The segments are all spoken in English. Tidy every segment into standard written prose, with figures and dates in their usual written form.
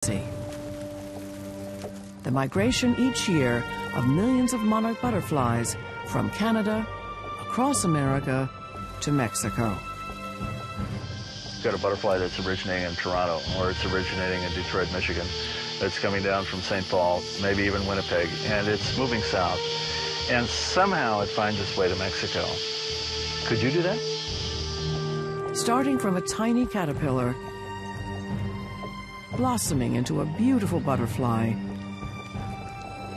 The migration each year of millions of monarch butterflies from Canada, across America, to Mexico. You've got a butterfly that's originating in Toronto, or it's originating in Detroit, Michigan. It's coming down from St. Paul, maybe even Winnipeg, and it's moving south. And somehow it finds its way to Mexico. Could you do that? Starting from a tiny caterpillar, blossoming into a beautiful butterfly,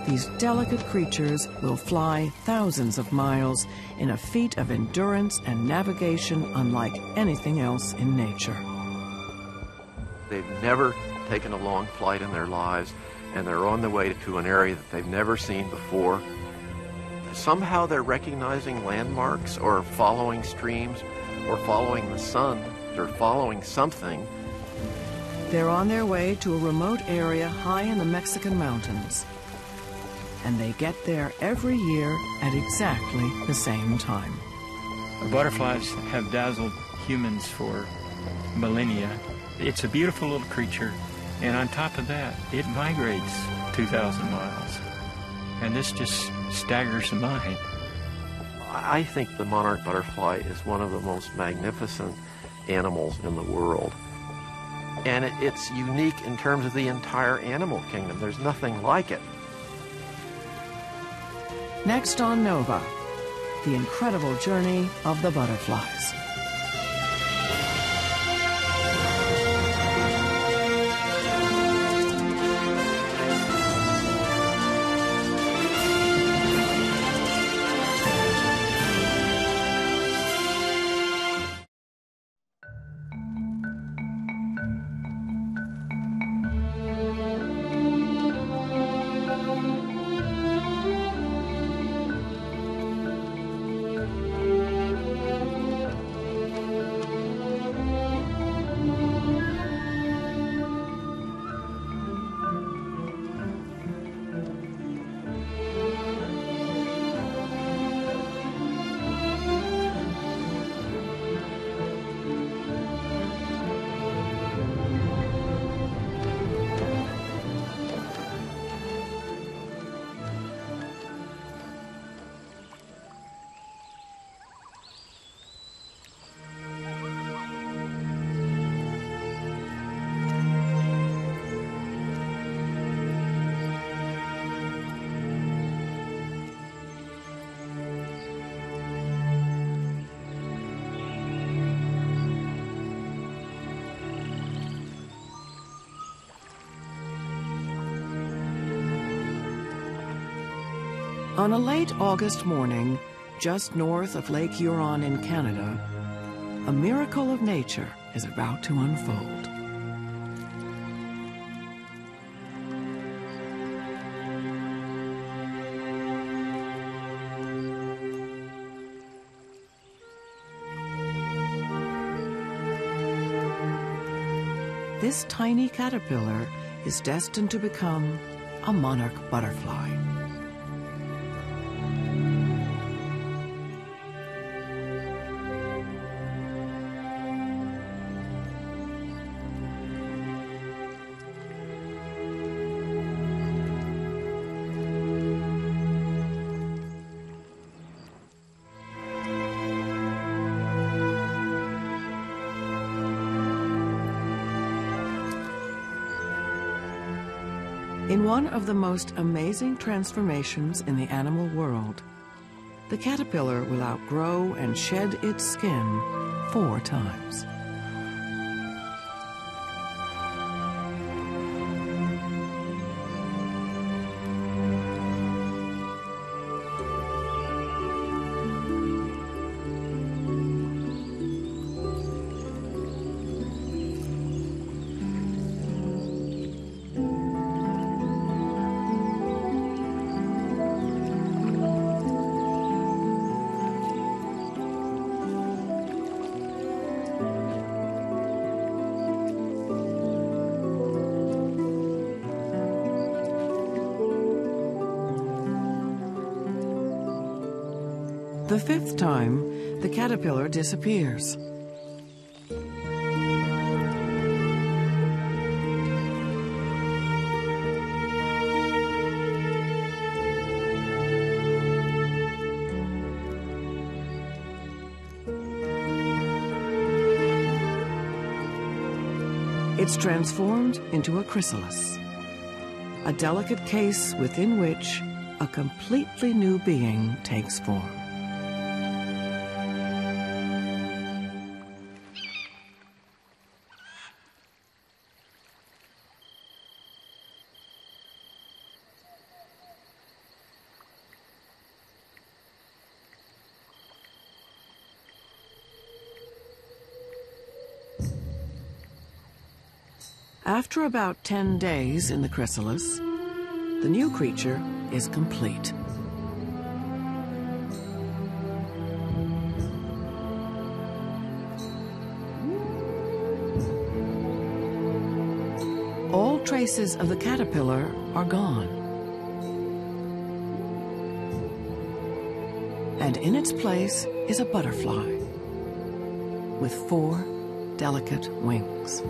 these delicate creatures will fly thousands of miles in a feat of endurance and navigation unlike anything else in nature. They've never taken a long flight in their lives, and they're on the way to an area that they've never seen before. Somehow they're recognizing landmarks or following streams or following the sun or following something. They're on their way to a remote area high in the Mexican mountains. And they get there every year at exactly the same time. Butterflies have dazzled humans for millennia. It's a beautiful little creature, and on top of that, it migrates 2,000 miles. And this just staggers the mind. I think the monarch butterfly is one of the most magnificent animals in the world. And it's unique in terms of the entire animal kingdom. There's nothing like it. Next on Nova, the incredible journey of the butterflies. On a late August morning, just north of Lake Huron in Canada, a miracle of nature is about to unfold. This tiny caterpillar is destined to become a monarch butterfly. In one of the most amazing transformations in the animal world, the caterpillar will outgrow and shed its skin 4 times. The 5th time, the caterpillar disappears. it's transformed into a chrysalis, a delicate case within which a completely new being takes form. After about 10 days in the chrysalis, the new creature is complete. All traces of the caterpillar are gone. And in its place is a butterfly with 4 delicate wings.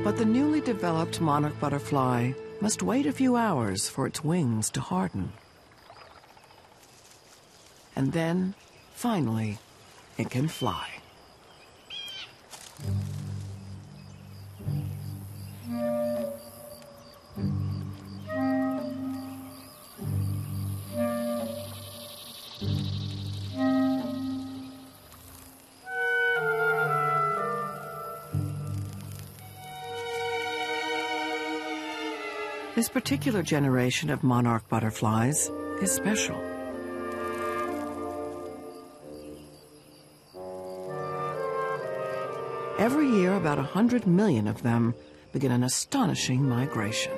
But the newly developed monarch butterfly must wait a few hours for its wings to harden. And then, finally, it can fly. This particular generation of monarch butterflies is special. Every year, about 100 million of them begin an astonishing migration.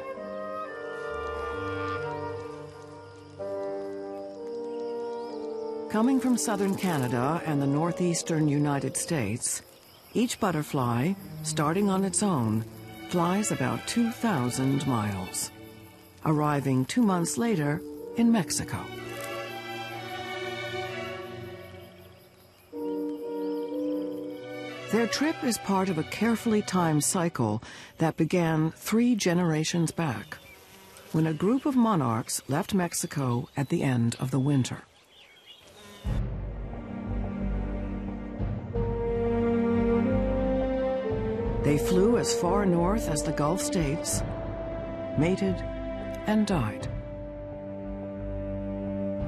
Coming from southern Canada and the northeastern United States, each butterfly, starting on its own, flies about 2,000 miles, arriving 2 months later in Mexico. Their trip is part of a carefully timed cycle that began 3 generations back, when a group of monarchs left Mexico at the end of the winter. They flew as far north as the Gulf states, mated, and died.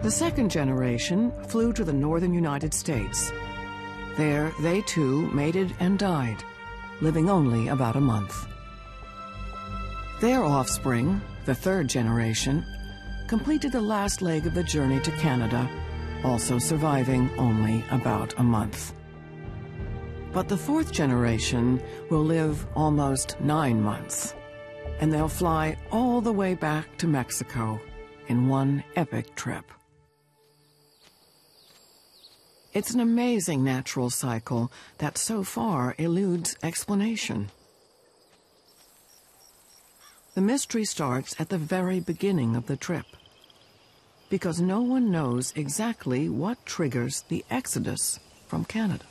The second generation flew to the northern United States. There, they too mated and died, living only about a month. Their offspring, the third generation, completed the last leg of the journey to Canada, also surviving only about a month. But the fourth generation will live almost 9 months, and they'll fly all the way back to Mexico in one epic trip. It's an amazing natural cycle that so far eludes explanation. The mystery starts at the very beginning of the trip, because no one knows exactly what triggers the exodus from Canada.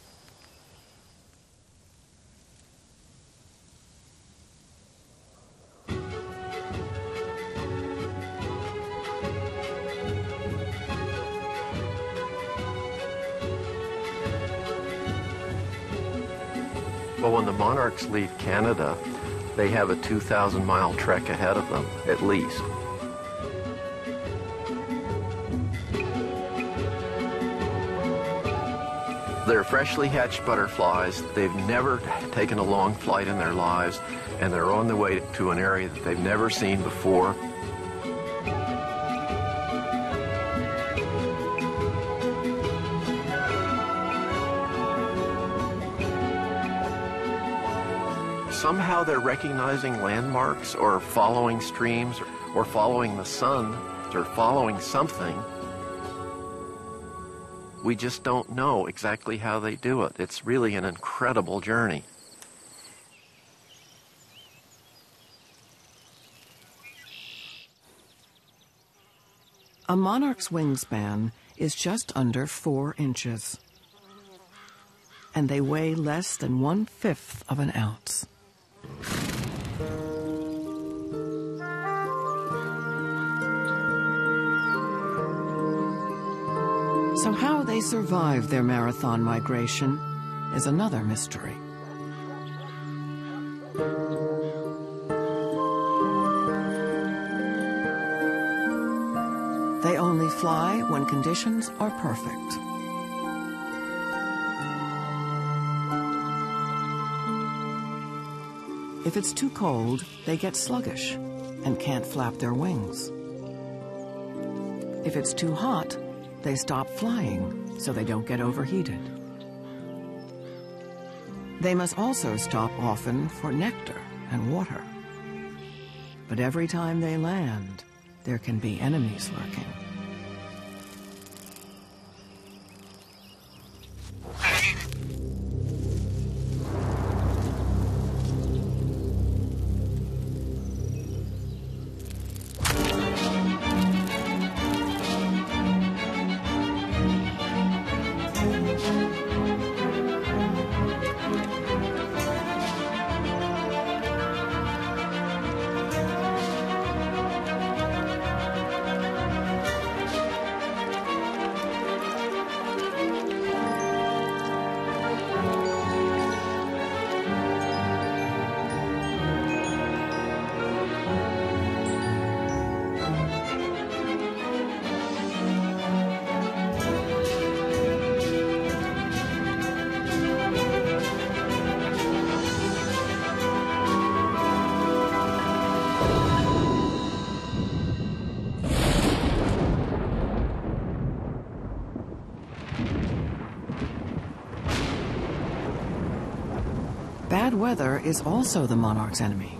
Well, when the monarchs leave Canada, they have a 2,000-mile trek ahead of them, at least. They're freshly hatched butterflies. They've never taken a long flight in their lives, and they're on the way to an area that they've never seen before. Somehow they're recognizing landmarks or following streams or following the sun or following something. We just don't know exactly how they do it. It's really an incredible journey. A monarch's wingspan is just under 4 inches, and they weigh less than 1/5 of an ounce. So how they survive their marathon migration is another mystery. They only fly when conditions are perfect. If it's too cold, they get sluggish and can't flap their wings. If it's too hot, they stop flying so they don't get overheated. They must also stop often for nectar and water. But every time they land, there can be enemies lurking. Bad weather is also the monarch's enemy.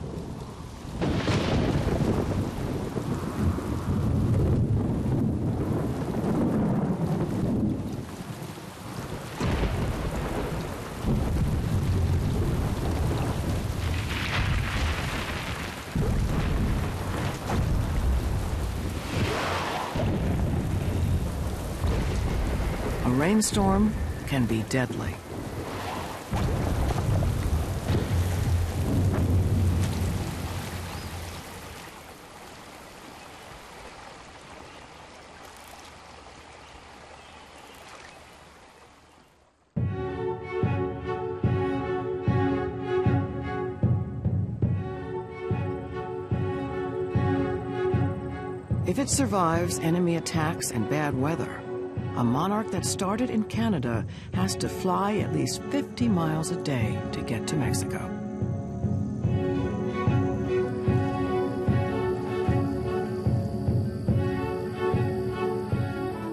A rainstorm can be deadly. If it survives enemy attacks and bad weather, a monarch that started in Canada has to fly at least 50 miles a day to get to Mexico.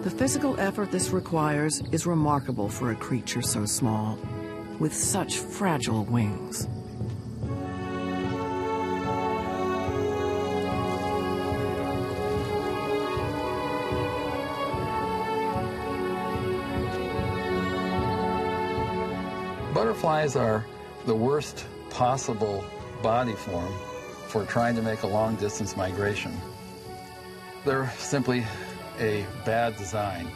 The physical effort this requires is remarkable for a creature so small, with such fragile wings. Butterflies are the worst possible body form for trying to make a long-distance migration. They're simply a bad design.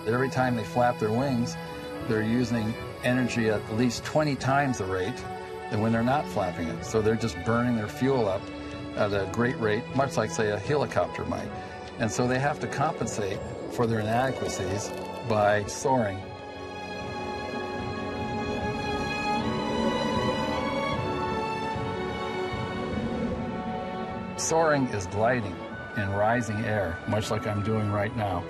Every time they flap their wings, they're using energy at least 20 times the rate than when they're not flapping it. So they're just burning their fuel up at a great rate, much like, say, a helicopter might. And so they have to compensate for their inadequacies by soaring. Soaring is gliding in rising air, much like I'm doing right now.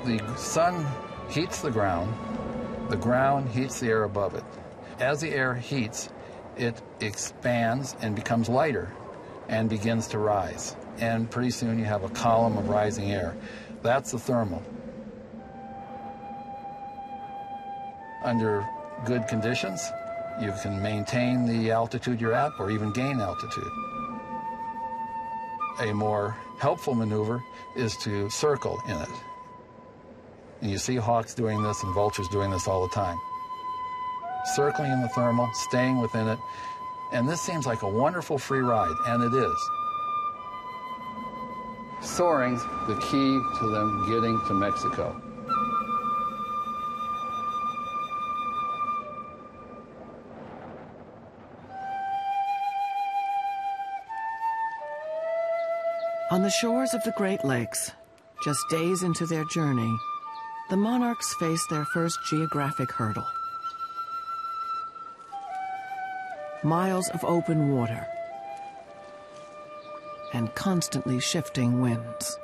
The sun heats the ground heats the air above it. As the air heats, it expands and becomes lighter and begins to rise. And pretty soon you have a column of rising air. That's the thermal. Under good conditions, you can maintain the altitude you're at or even gain altitude. A more helpful maneuver is to circle in it. And you see hawks doing this and vultures doing this all the time. Circling in the thermal, staying within it, and this seems like a wonderful free ride, and it is. Soaring's the key to them getting to Mexico. On the shores of the Great Lakes, just days into their journey, the monarchs face their first geographic hurdle. Miles of open water and constantly shifting winds.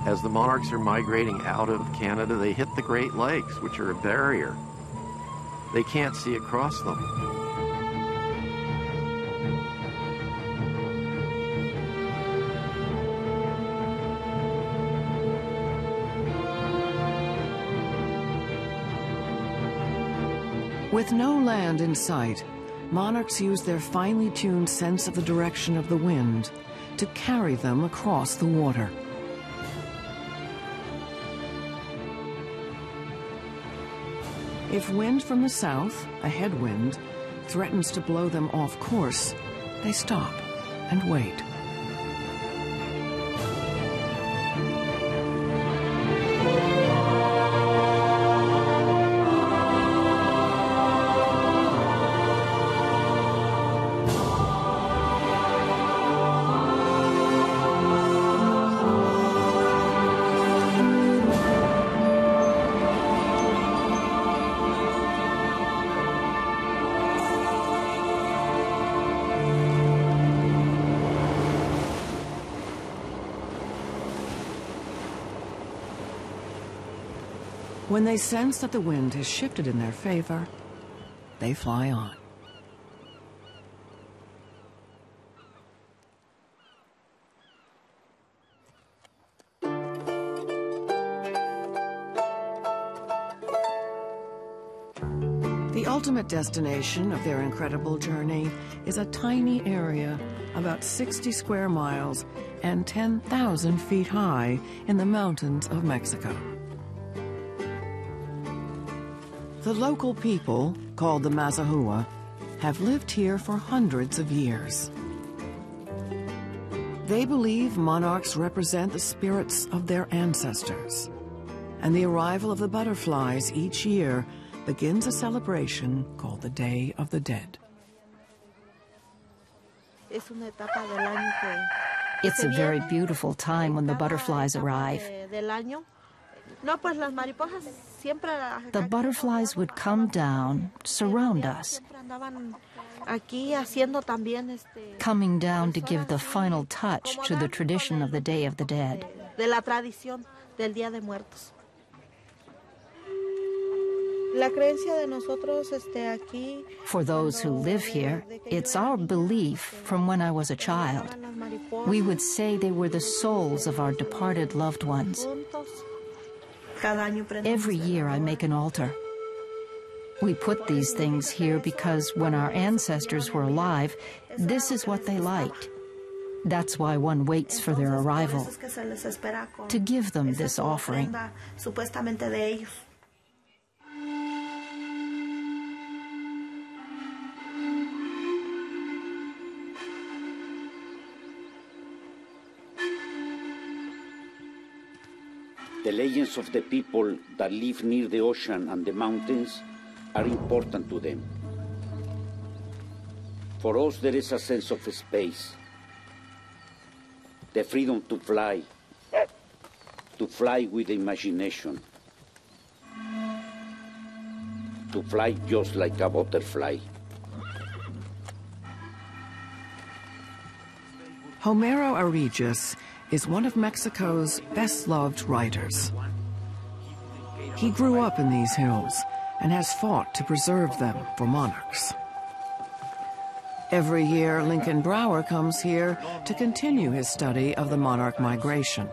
As the monarchs are migrating out of Canada, they hit the Great Lakes, which are a barrier. They can't see across them. With no land in sight, monarchs use their finely tuned sense of the direction of the wind to carry them across the water. If wind from the south, a headwind, threatens to blow them off course, they stop and wait. When they sense that the wind has shifted in their favor, they fly on. The ultimate destination of their incredible journey is a tiny area about 60 square miles and 10,000 feet high in the mountains of Mexico. The local people, called the Mazahua, have lived here for hundreds of years. They believe monarchs represent the spirits of their ancestors, and the arrival of the butterflies each year begins a celebration called the Day of the Dead. It's a very beautiful time when the butterflies arrive. The butterflies would come down, surround us, coming down to give the final touch to the tradition of the Day of the Dead. For those who live here, it's our belief from when I was a child. We would say they were the souls of our departed loved ones. Every year I make an altar. We put these things here because when our ancestors were alive, this is what they liked. That's why one waits for their arrival, to give them this offering. The legends of the people that live near the ocean and the mountains are important to them. For us, there is a sense of space, the freedom to fly with imagination, to fly just like a butterfly. Homero Aregis is one of Mexico's best-loved writers. He grew up in these hills and has fought to preserve them for monarchs. Every year, Lincoln Brower comes here to continue his study of the monarch migration.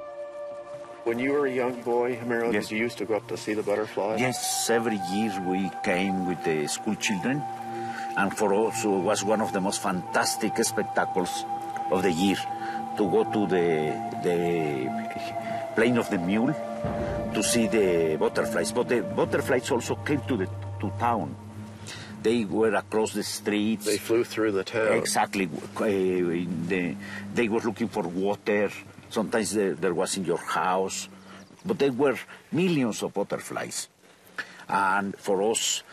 When you were a young boy, Homero, Yes. did you used to go up to see the butterflies? Yes, every year we came with the school children, and for us it was one of the most fantastic spectacles of the year to go to the Plain of the Mule to see the butterflies. But the butterflies also came to town. They were across the streets. They flew through the town. Exactly. They were looking for water. Sometimes there was in your house. But there were millions of butterflies. And for us,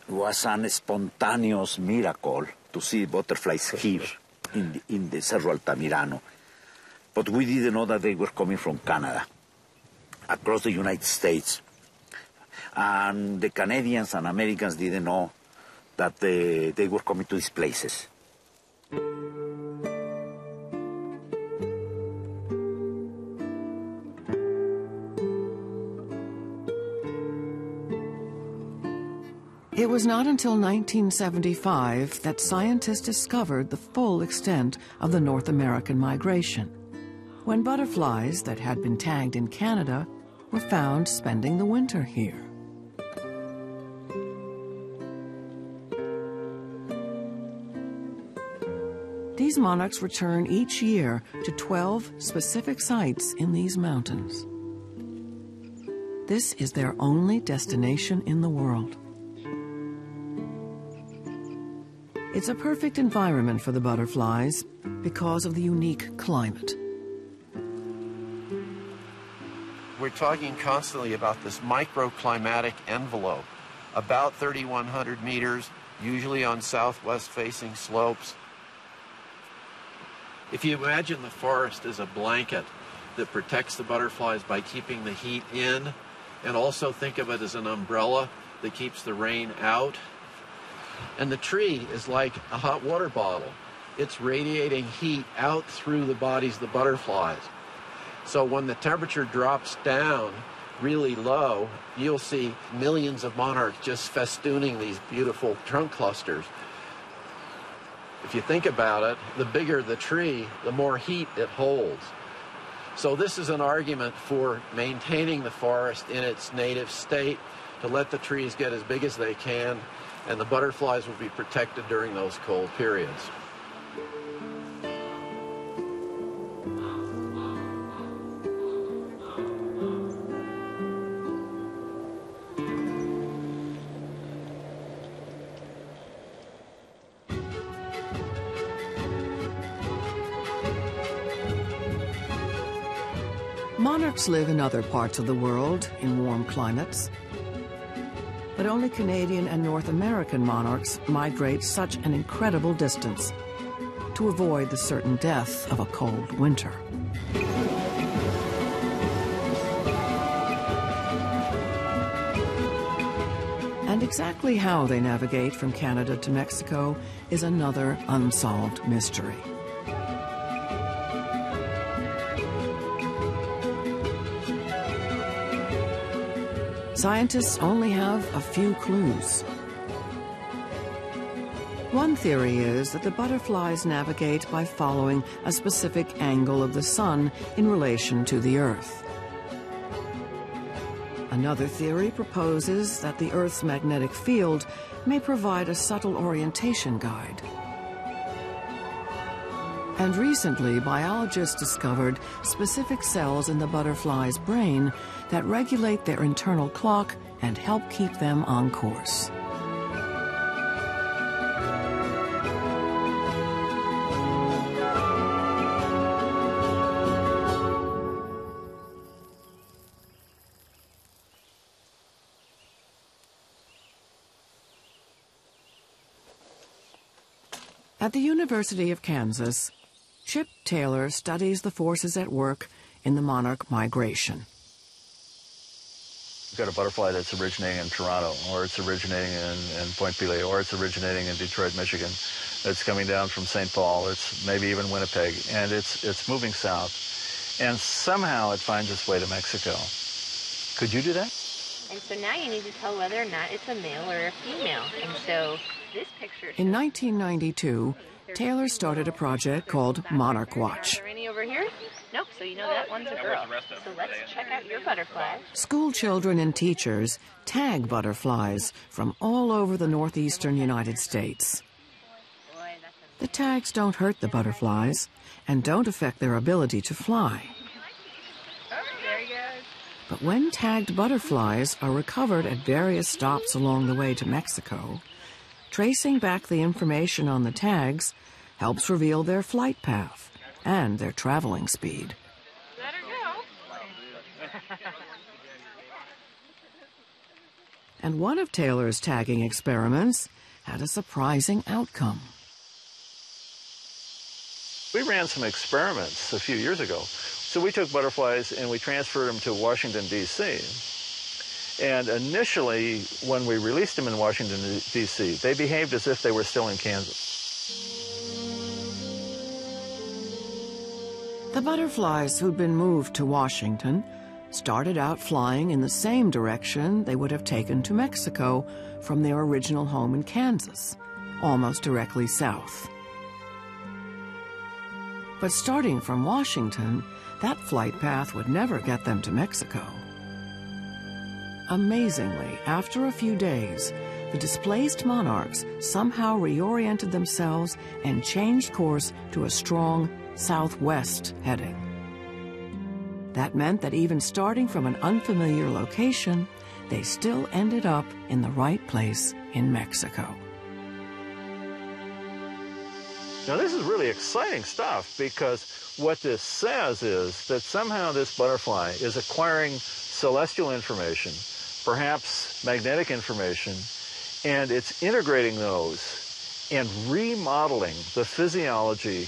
it was an spontaneous miracle to see butterflies here in the Cerro Altamirano. But we didn't know that they were coming from Canada, across the United States. And the Canadians and Americans didn't know that they were coming to these places. It was not until 1975 that scientists discovered the full extent of the North American migration, when butterflies that had been tagged in Canada were found spending the winter here. These monarchs return each year to 12 specific sites in these mountains. This is their only destination in the world. It's a perfect environment for the butterflies because of the unique climate. We're talking constantly about this microclimatic envelope, about 3,100 meters, usually on southwest-facing slopes. If you imagine the forest as a blanket that protects the butterflies by keeping the heat in, and also think of it as an umbrella that keeps the rain out, and the tree is like a hot water bottle. It's radiating heat out through the bodies of the butterflies. So when the temperature drops down really low, you'll see millions of monarchs just festooning these beautiful trunk clusters. If you think about it, the bigger the tree, the more heat it holds. So this is an argument for maintaining the forest in its native state, to let the trees get as big as they can, and the butterflies will be protected during those cold periods. Monarchs live in other parts of the world in warm climates, but only Canadian and North American monarchs migrate such an incredible distance to avoid the certain death of a cold winter. And exactly how they navigate from Canada to Mexico is another unsolved mystery. Scientists only have a few clues. One theory is that the butterflies navigate by following a specific angle of the sun in relation to the Earth. Another theory proposes that the Earth's magnetic field may provide a subtle orientation guide. And recently, biologists discovered specific cells in the butterfly's brain that regulate their internal clock and help keep them on course. At the University of Kansas, Chip Taylor studies the forces at work in the monarch migration. You've got a butterfly that's originating in Toronto, or it's originating in Point Pelee, or it's originating in Detroit, Michigan. It's coming down from St. Paul, it's maybe even Winnipeg, and it's moving south. And somehow it finds its way to Mexico. Could you do that? And so now you need to tell whether or not it's a male or a female. And so this picture... In 1992, Taylor started a project called Monarch Watch. Are there any over here? Nope, so you know that one's a girl. So let's check out your butterfly. School children and teachers tag butterflies from all over the northeastern United States. The tags don't hurt the butterflies and don't affect their ability to fly. But when tagged butterflies are recovered at various stops along the way to Mexico, tracing back the information on the tags helps reveal their flight path and their traveling speed. Let her go. And one of Taylor's tagging experiments had a surprising outcome. We ran some experiments a few years ago. So we took butterflies and we transferred them to Washington, D.C. And initially, when we released them in Washington, D.C., they behaved as if they were still in Kansas. The butterflies who'd been moved to Washington started out flying in the same direction they would have taken to Mexico from their original home in Kansas, almost directly south. But starting from Washington, that flight path would never get them to Mexico. Amazingly, after a few days, the displaced monarchs somehow reoriented themselves and changed course to a strong southwest heading. That meant that even starting from an unfamiliar location, they still ended up in the right place in Mexico. Now, this is really exciting stuff, because what this says is that somehow this butterfly is acquiring celestial information, perhaps magnetic information, and it's integrating those and remodeling the physiology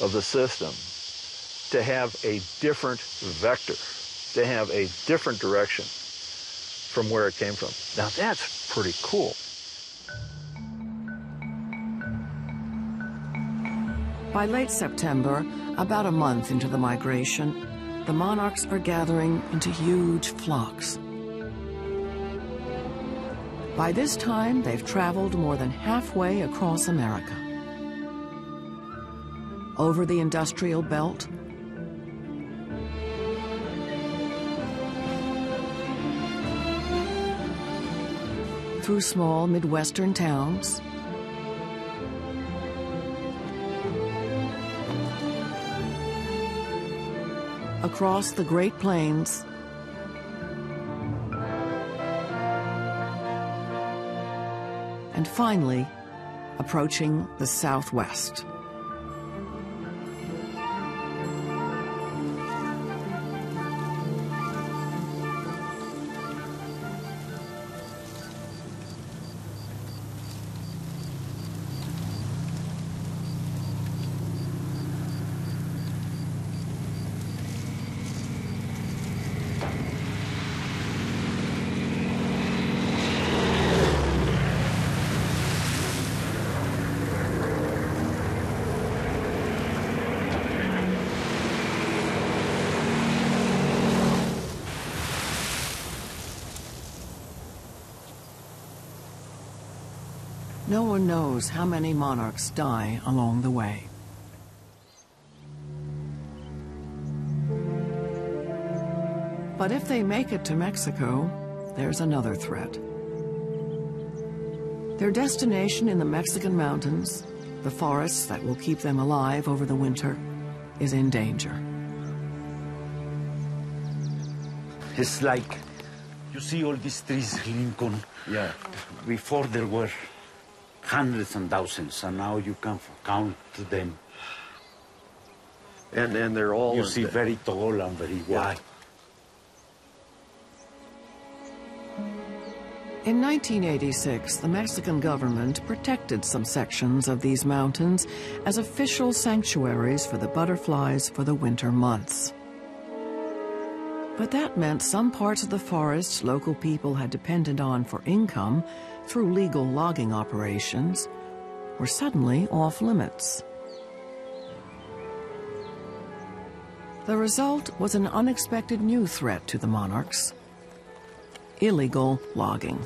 of the system to have a different vector, to have a different direction from where it came from. Now, that's pretty cool. By late September, about a month into the migration, the monarchs are gathering into huge flocks. By this time, they've traveled more than halfway across America. Over the industrial belt, through small Midwestern towns, across the Great Plains, and finally, approaching the Southwest. No one knows how many monarchs die along the way. But if they make it to Mexico, there's another threat. Their destination in the Mexican mountains the forest that will keep them alive over the winter, is in danger. It's like, you see all these trees, Lincoln? Yeah. Before there were hundreds and thousands, and now you can count them. And they're all... You see very tall and very wide. In 1986, the Mexican government protected some sections of these mountains as official sanctuaries for the butterflies for the winter months. But that meant some parts of the forest local people had depended on for income through legal logging operations were suddenly off limits. The result was an unexpected new threat to the monarchs: illegal logging.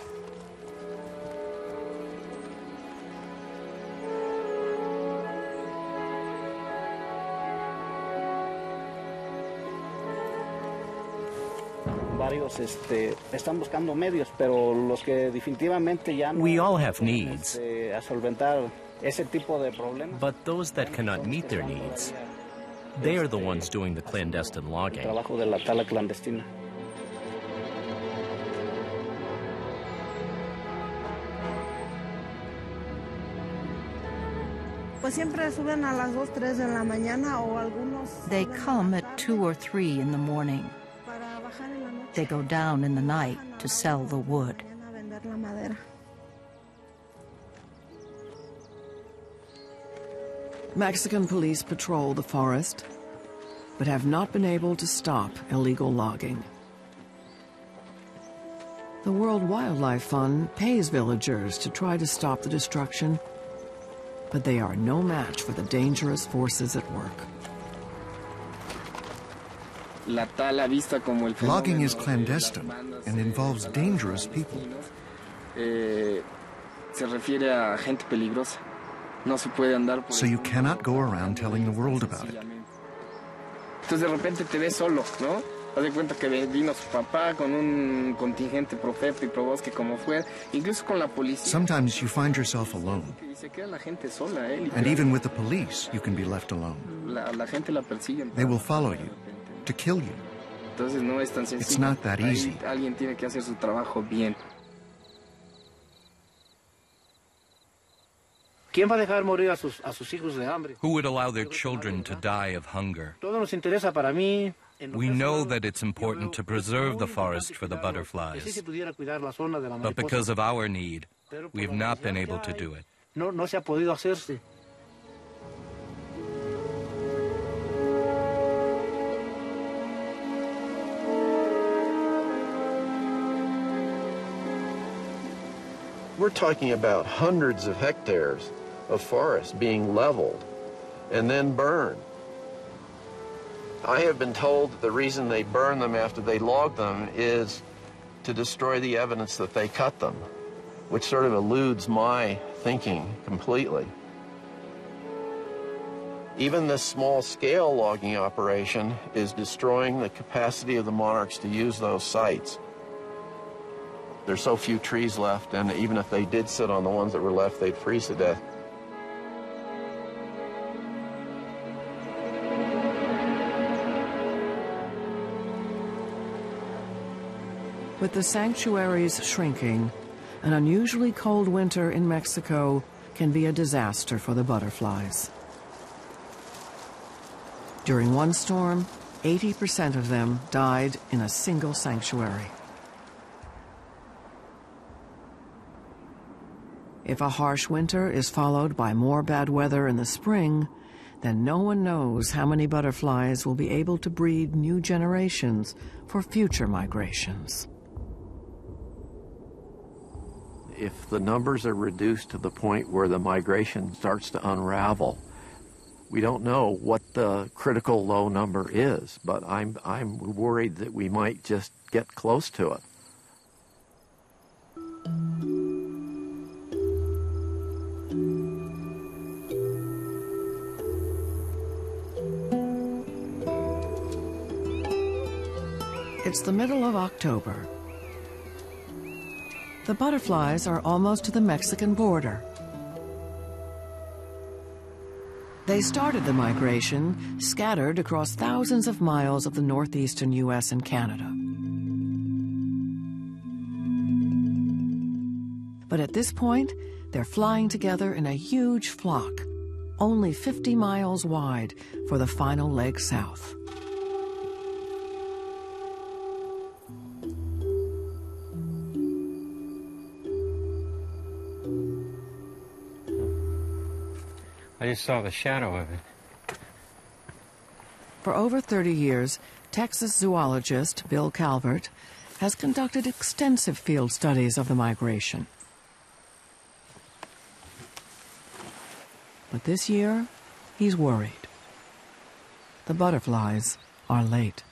We all have needs, but those that cannot meet their needs, they are the ones doing the clandestine logging. They come at 2 or 3 in the morning. They go down in the night to sell the wood. Mexican police patrol the forest, but have not been able to stop illegal logging. The World Wildlife Fund pays villagers to try to stop the destruction, but they are no match for the dangerous forces at work. Logging is clandestine and involves dangerous people. So you cannot go around telling the world about it. Sometimes you find yourself alone. And even with the police, you can be left alone. They will follow you to kill you. It's not that easy. Who would allow their children to die of hunger? We know that it's important to preserve the forest for the butterflies, but because of our need, we have not been able to do it. We're talking about hundreds of hectares of forest being leveled and then burned. I have been told that the reason they burn them after they log them is to destroy the evidence that they cut them, which sort of eludes my thinking completely. Even this small-scale logging operation is destroying the capacity of the monarchs to use those sites. There's so few trees left, and even if they did sit on the ones that were left, they'd freeze to death. With the sanctuaries shrinking, an unusually cold winter in Mexico can be a disaster for the butterflies. During one storm, 80% of them died in a single sanctuary. If a harsh winter is followed by more bad weather in the spring, then no one knows how many butterflies will be able to breed new generations for future migrations. If the numbers are reduced to the point where the migration starts to unravel, we don't know what the critical low number is, but I'm worried that we might just get close to it. It's the middle of October. The butterflies are almost to the Mexican border. They started the migration scattered across thousands of miles of the northeastern U.S. and Canada. But at this point, they're flying together in a huge flock, only 50 miles wide for the final leg south. I just saw the shadow of it. For over 30 years, Texas zoologist Bill Calvert has conducted extensive field studies of the migration. But this year, he's worried. The butterflies are late.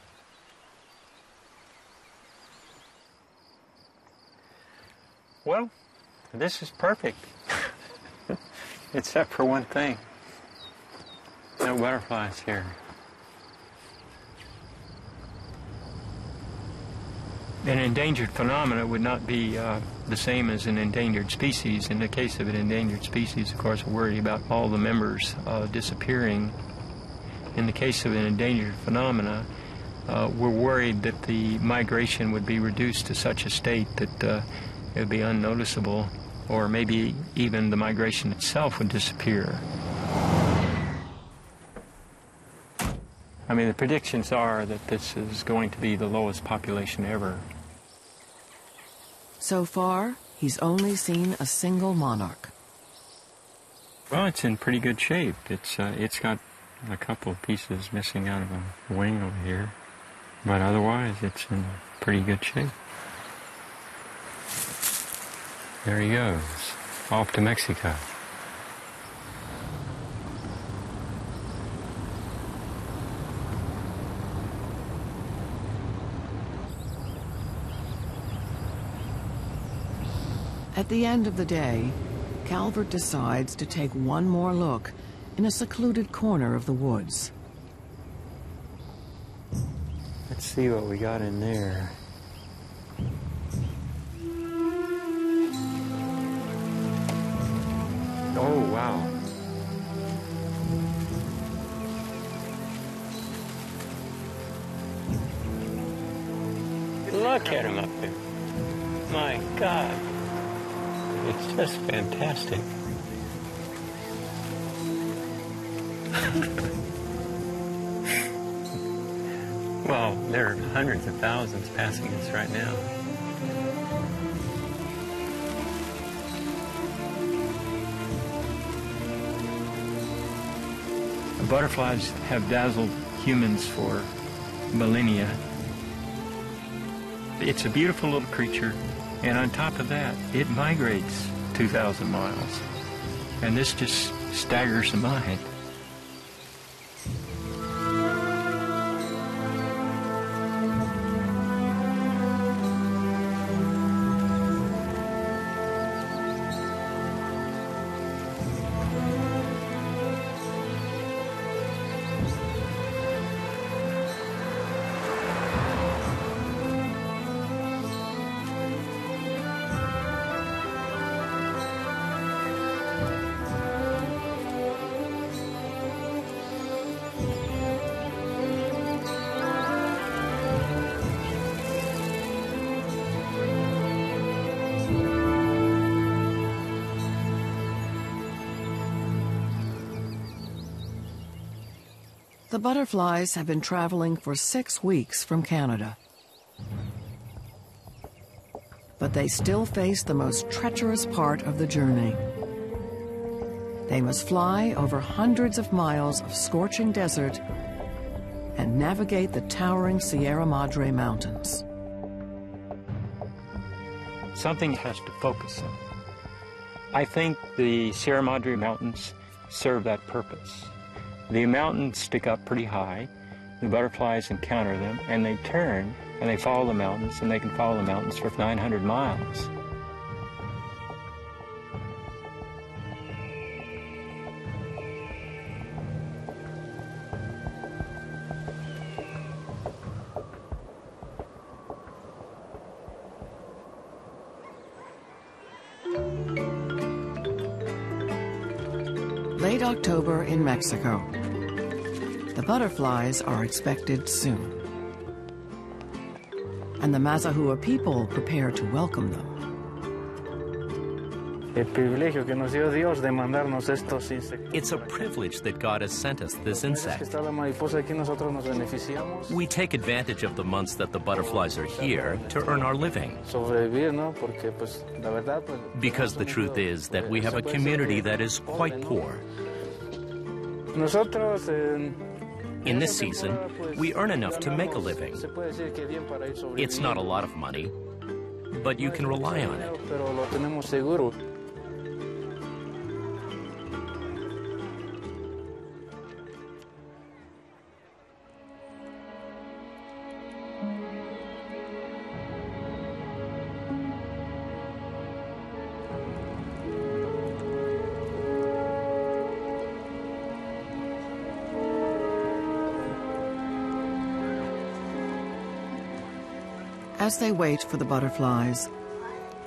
Well, this is perfect. Except for one thing. No butterflies here. An endangered phenomena would not be the same as an endangered species. In the case of an endangered species, of course, we're worried about all the members disappearing. In the case of an endangered phenomena, we're worried that the migration would be reduced to such a state that it would be unnoticeable, or maybe even the migration itself would disappear. I mean, the predictions are that this is going to be the lowest population ever. So far, he's only seen a single monarch. Well, it's in pretty good shape. It's got a couple of pieces missing out of a wing over here, but otherwise it's in pretty good shape. There he goes, off to Mexico. At the end of the day, Calvert decides to take one more look in a secluded corner of the woods. Let's see what we got in there. Oh, wow. Look at him up there. My God. It's just fantastic. Well, there are hundreds of thousands passing us right now. Butterflies have dazzled humans for millennia. It's a beautiful little creature, and on top of that, it migrates 2,000 miles. And this just staggers the mind. The butterflies have been traveling for 6 weeks from Canada. But they still face the most treacherous part of the journey. They must fly over hundreds of miles of scorching desert and navigate the towering Sierra Madre Mountains. Something has to focus on. I think the Sierra Madre Mountains serve that purpose. The mountains stick up pretty high, the butterflies encounter them, and they turn, and they follow the mountains, and they can follow the mountains for 900 miles. late October in Mexico. The butterflies are expected soon. And the Mazahua people prepare to welcome them. It's a privilege that God has sent us this insect. We take advantage of the months that the butterflies are here to earn our living. Because the truth is that we have a community that is quite poor. In this season, we earn enough to make a living. It's not a lot of money, but you can rely on it. As they wait for the butterflies,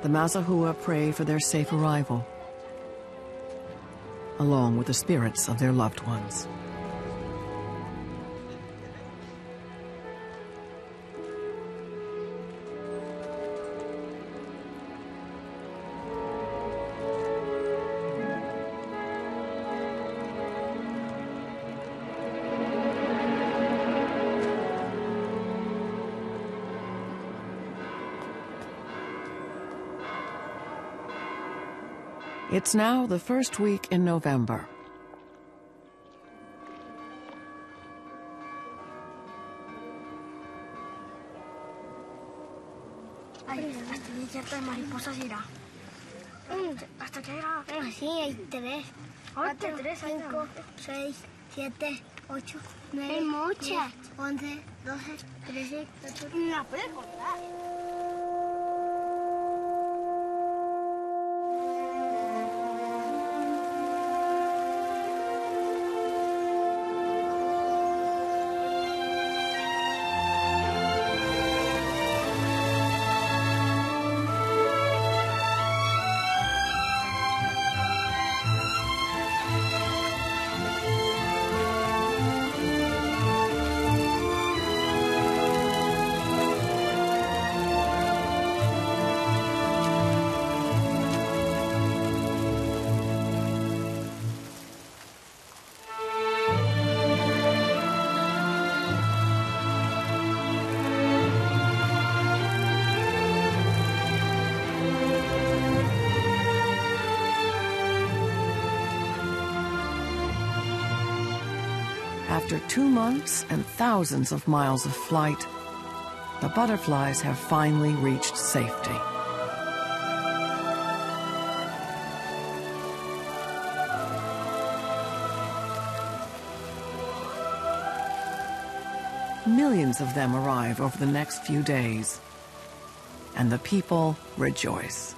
the Mazahua pray for their safe arrival, along with the spirits of their loved ones. It's now the first week in November. Hasta que era así, hay 3, 4, 5, 6, 7, 8, 9, 11, 12, 13, 14. No puedes contar. After 2 months and thousands of miles of flight, the butterflies have finally reached safety. Millions of them arrive over the next few days, and the people rejoice.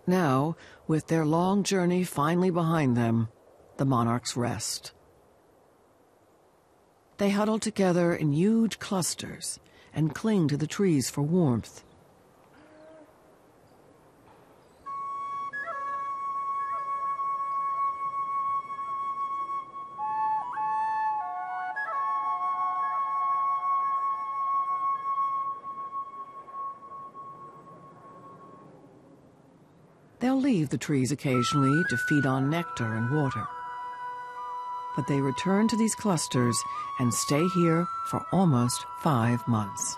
Now, with their long journey finally behind them, the monarchs rest. They huddle together in huge clusters and cling to the trees for warmth. They'll leave the trees occasionally to feed on nectar and water. but they return to these clusters and stay here for almost 5 months.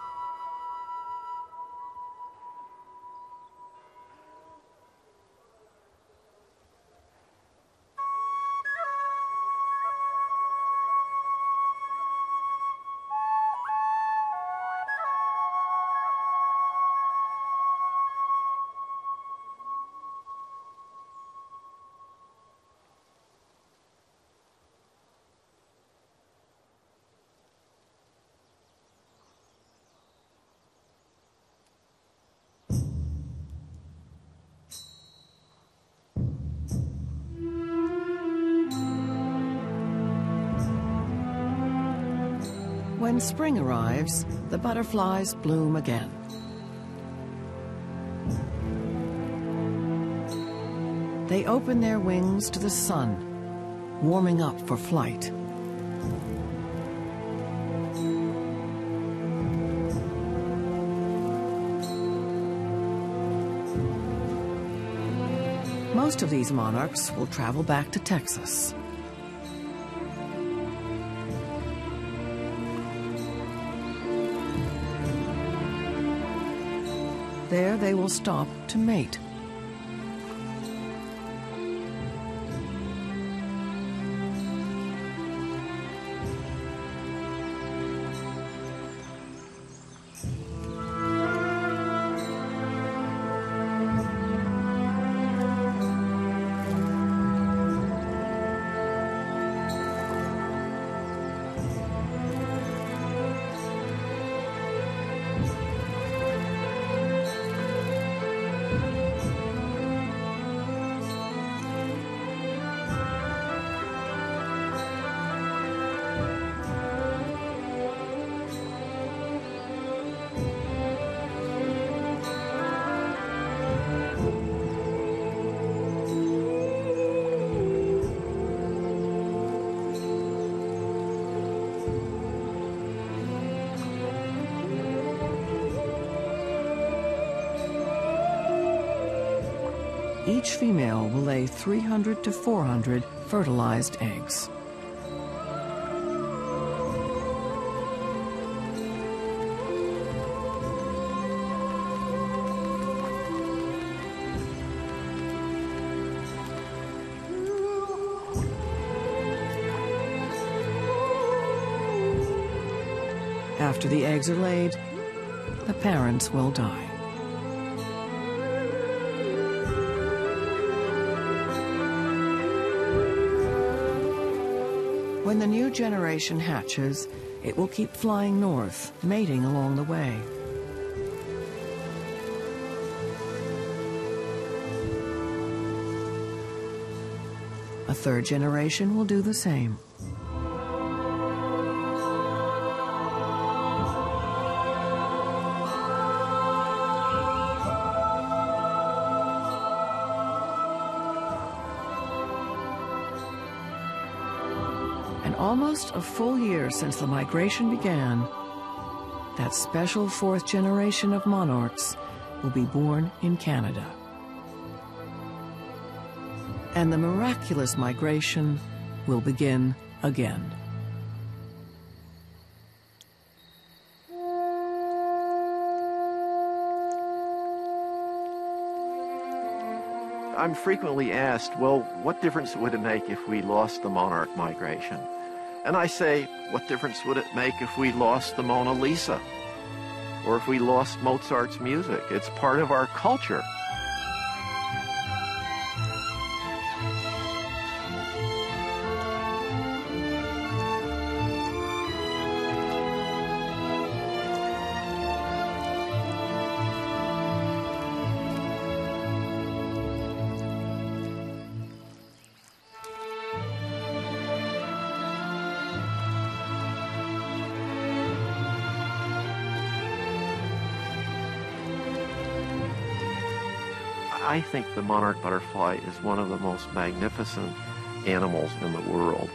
When spring arrives, the butterflies bloom again. They open their wings to the sun, warming up for flight. Most of these monarchs will travel back to Texas. There they will stop to mate. Each female will lay 300 to 400 fertilized eggs. After the eggs are laid, the parents will die. When the new generation hatches, it will keep flying north, mating along the way. A third generation will do the same. Almost a full year since the migration began, that special fourth generation of monarchs will be born in Canada. And the miraculous migration will begin again. I'm frequently asked, well, what difference would it make if we lost the monarch migration? And I say, what difference would it make if we lost the Mona Lisa? Or if we lost Mozart's music? It's part of our culture. I think the monarch butterfly is one of the most magnificent animals in the world.